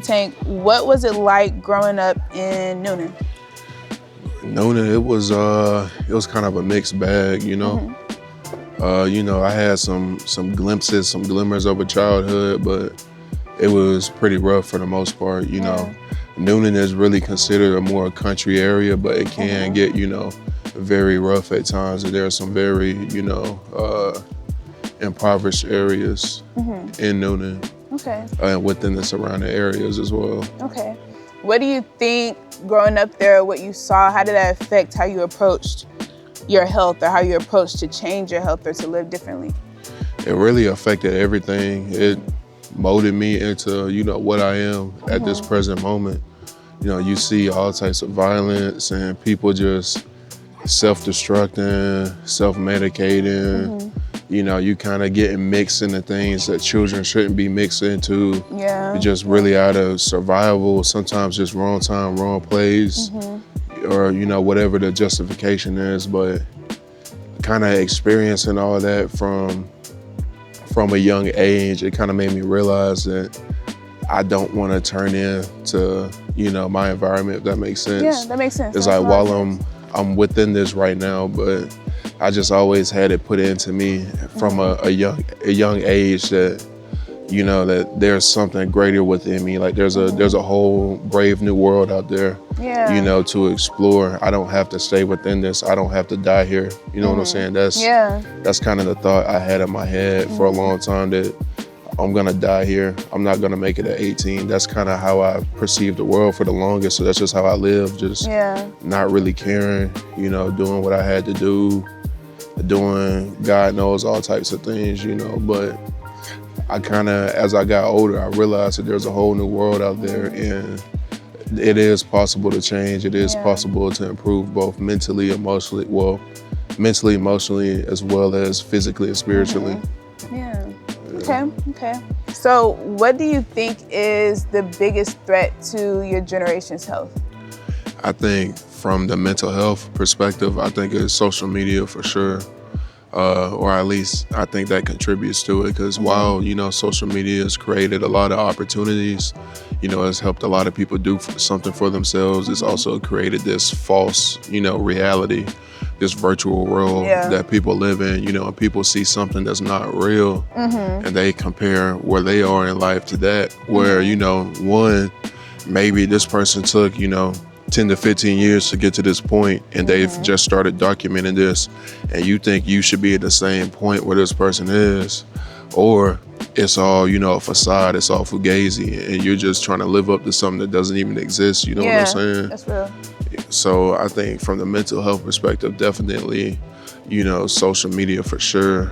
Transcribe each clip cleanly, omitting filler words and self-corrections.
Tank, what was it like growing up in Noonan? Noonan, it was kind of a mixed bag, you know. I had some glimpses, some glimmers of a childhood, but it was pretty rough for the most part, you know. Noonan is really considered a more country area, but it can get, very rough at times. And there are some very, impoverished areas in Noonan. Okay. And within the surrounding areas as well. Okay. What do you think growing up there, what you saw, how did that affect how you approached your health or how you approached to change your health or to live differently? It really affected everything. It molded me into, what I am at this present moment. You see all types of violence and people just self-destructing, self-medicating. You kind of getting mixed into things that children shouldn't be mixed into. Just really out of survival, sometimes just wrong time, wrong place, or, whatever the justification is. But kind of experiencing all that from a young age, it kind of made me realize that I don't want to turn into, my environment, if that makes sense. Yeah, that makes sense. It's like while I'm within this right now, but I just always had it put into me from a young age that, that there's something greater within me. Like there's a whole brave new world out there, to explore. I don't have to stay within this. I don't have to die here. You know what I'm saying? That's kind of the thought I had in my head for a long time, that I'm gonna die here. I'm not gonna make it at 18. That's kind of how I perceived the world for the longest. So that's just how I lived, just not really caring, doing what I had to do, doing God knows all types of things, but I kind of, as I got older, I realized that there's a whole new world out there, and it is possible to change. It is possible to improve both mentally, emotionally, as well as physically and spiritually. Okay. So what do you think is the biggest threat to your generation's health? I think from the mental health perspective, I think it's social media for sure. Or at least I think that contributes to it, because while, social media has created a lot of opportunities, it's helped a lot of people do something for themselves. It's also created this false, reality, this virtual world that people live in, and people see something that's not real, and they compare where they are in life to that, where, one, maybe this person took, 10 to 15 years to get to this point, and they've just started documenting this, and you think you should be at the same point where this person is, or it's all, a facade, it's all fugazi, and you're just trying to live up to something that doesn't even exist, you know what I'm saying? That's real. So I think from the mental health perspective, definitely, social media for sure.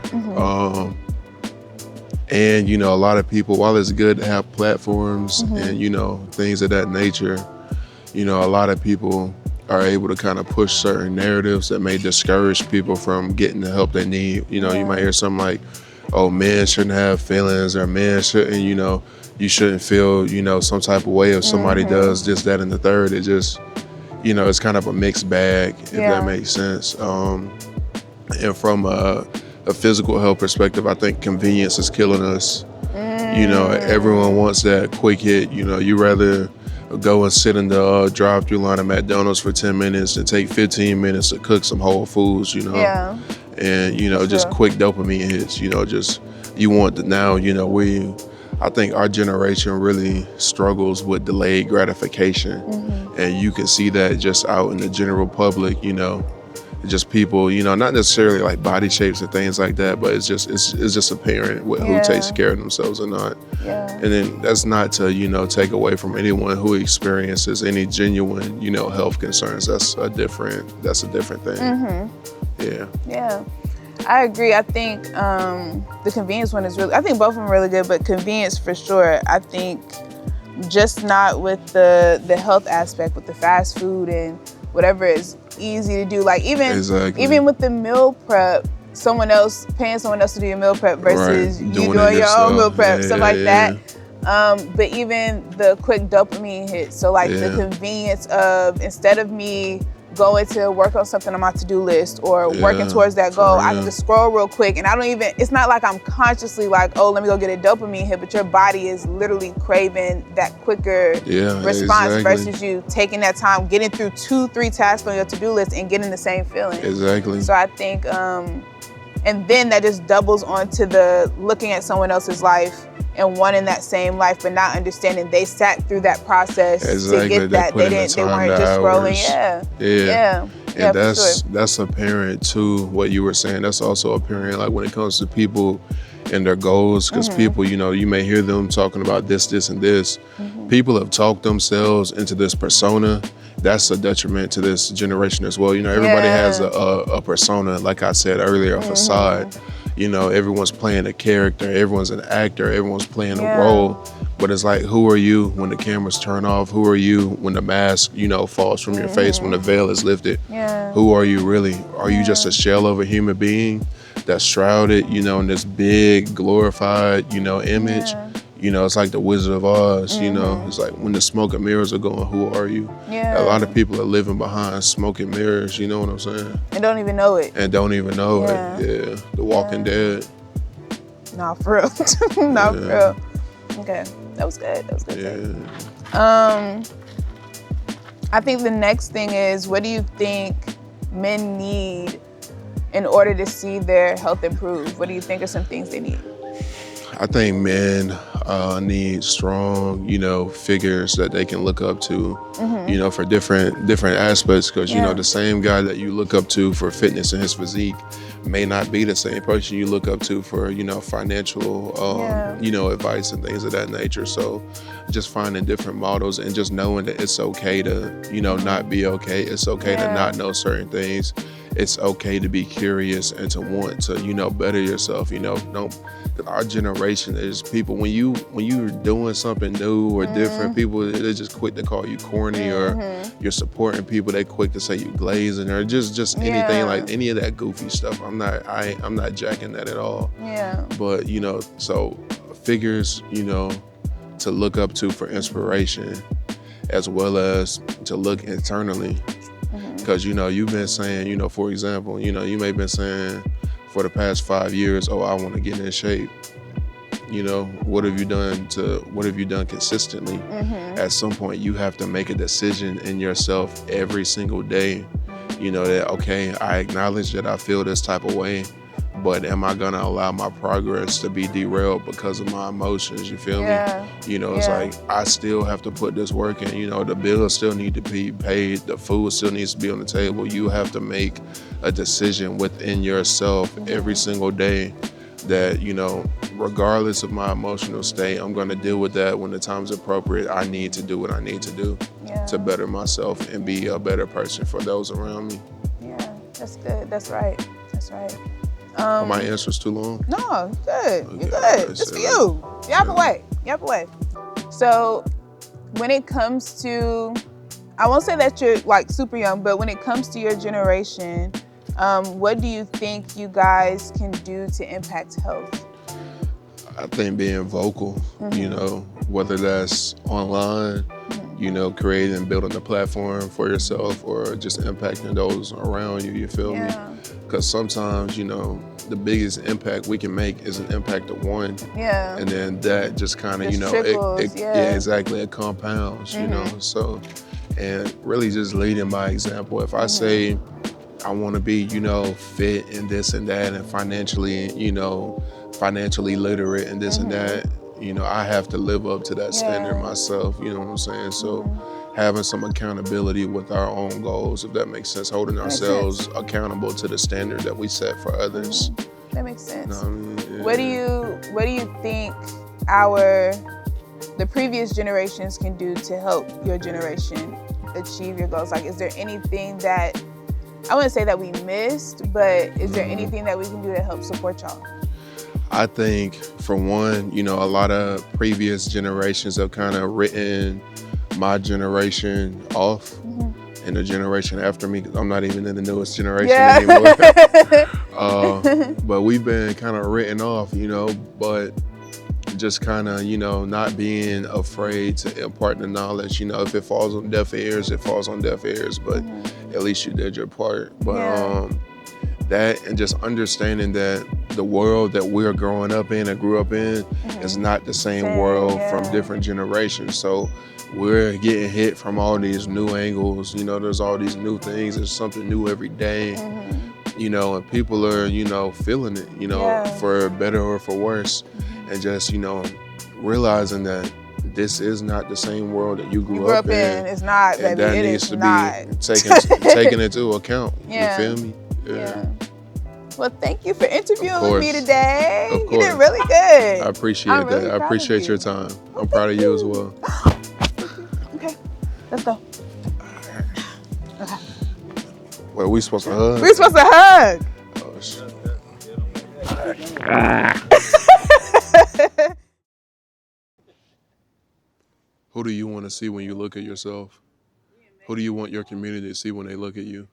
And, a lot of people, while it's good to have platforms and, things of that nature, a lot of people are able to kind of push certain narratives that may discourage people from getting the help they need. You might hear something like, oh, men shouldn't have feelings, or men shouldn't, you shouldn't feel, some type of way if somebody does this, that, and the third. It just, it's kind of a mixed bag, if that makes sense. And from a physical health perspective, I think convenience is killing us. Everyone wants that quick hit. You rather go and sit in the drive-through line at McDonald's for 10 minutes and take 15 minutes to cook some whole foods, and, just quick dopamine hits, just, you want the now, I think our generation really struggles with delayed gratification, and you can see that just out in the general public, just people, not necessarily like body shapes and things like that, but it's just apparent with who takes care of themselves or not. And then that's not to, take away from anyone who experiences any genuine, health concerns. That's a different thing. Yeah, I agree. I think the convenience one is really, I think both of them are really good, but convenience for sure. I think just not with the health aspect, with the fast food and whatever is easy to do. Like even with the meal prep, paying someone else to do your meal prep versus you doing your own meal prep, stuff like that. But even the quick dopamine hit. So like the convenience of, instead of me going to work on something on my to-do list or working towards that goal, I can just scroll real quick, and it's not like I'm consciously like, oh, let me go get a dopamine hit, but your body is literally craving that quicker response versus you taking that time, getting through 2-3 tasks on your to-do list and getting the same feeling. Exactly. So I think, and then that just doubles onto the looking at someone else's life and wanting that same life, but not understanding they sat through that process to get that. They weren't just scrolling. Yeah. And that's apparent too, what you were saying. That's also apparent, like when it comes to people and their goals, because people, you may hear them talking about this, and this. People have talked themselves into this persona. That's a detriment to this generation as well. Everybody has a persona, like I said earlier, a facade. Everyone's playing a character, everyone's an actor, everyone's playing a role. But it's like, who are you when the cameras turn off? Who are you when the mask, falls from your face, when the veil is lifted? Who are you really? Are you just a shell of a human being that's shrouded, in this big glorified, image? It's like the Wizard of Oz, it's like when the smoke and mirrors are going, who are you? A lot of people are living behind smoke and mirrors, you know what I'm saying? And don't even know it. The Walking Dead. Nah, for real. For real. Okay, that was good. I think the next thing is, what do you think men need in order to see their health improve? What do you think are some things they need? I think men need strong, figures that they can look up to, for different aspects. Because the same guy that you look up to for fitness and his physique may not be the same person you look up to for financial, advice and things of that nature. So just finding different models and just knowing that it's okay to not be okay. It's okay to not know certain things. It's okay to be curious and to want to better yourself. Our generation is people, when you're doing something new or different, people, they're just quick to call you corny, or you're supporting people, they quick to say you glazing, or just anything like any of that goofy stuff. I'm not jacking that at all. But so figures to look up to for inspiration, as well as to look internally. Because you've been saying, for example, you may have been saying for the past 5 years, oh, I want to get in shape. What have you done consistently? At some point, you have to make a decision in yourself every single day, that, okay, I acknowledge that I feel this type of way, but am I gonna allow my progress to be derailed because of my emotions? You feel me? It's like, I still have to put this work in. The bills still need to be paid. The food still needs to be on the table. You have to make a decision within yourself every single day that, regardless of my emotional state, I'm gonna deal with that when the time's appropriate. I need to do what I need to do to better myself and be a better person for those around me. Yeah, that's good. That's right. Are my answers too long? No, good. You're good. Just for you. Yap away. So when it comes to, I won't say that you're like super young, but when it comes to your generation, what do you think you guys can do to impact health? I think being vocal, whether that's online, creating and building a platform for yourself, or just impacting those around you, you feel me? Because sometimes, the biggest impact we can make is an impact of one. And then that just kind of, it compounds, So, and really just leading by example. If I say I want to be, fit and this and that, and financially literate and this and that, I have to live up to that standard myself, you know what I'm saying? So having some accountability with our own goals, if that makes sense, holding ourselves accountable to the standard that we set for others. That makes sense. You know what I mean? What do you think the previous generations can do to help your generation achieve your goals? Like, is there anything that, I wouldn't say that we missed, but is there anything that we can do to help support y'all? I think, for one, a lot of previous generations have kind of written my generation off, and the generation after me, because I'm not even in the newest generation anymore. But we've been kind of written off, but just kind of, not being afraid to impart the knowledge. If it falls on deaf ears, it falls on deaf ears, but at least you did your part. But that, and just understanding that the world that we're growing up in and grew up in is not the same world from different generations. So we're getting hit from all these new angles. There's all these new things. There's something new every day. And people are, feeling it, for better or for worse. And just, realizing that this is not the same world that you grew up in. It's not, and baby. that It needs is to not. be taken into account. Yeah. You feel me? Yeah. Well, thank you for interviewing with me course. today. Of You course. did really good. I appreciate that. I appreciate your time. I'm proud of you as well. Okay, let's go. Okay. Well, we supposed to hug? We're supposed to hug. Oh, shit. Who do you want to see when you look at yourself? Who do you want your community to see when they look at you?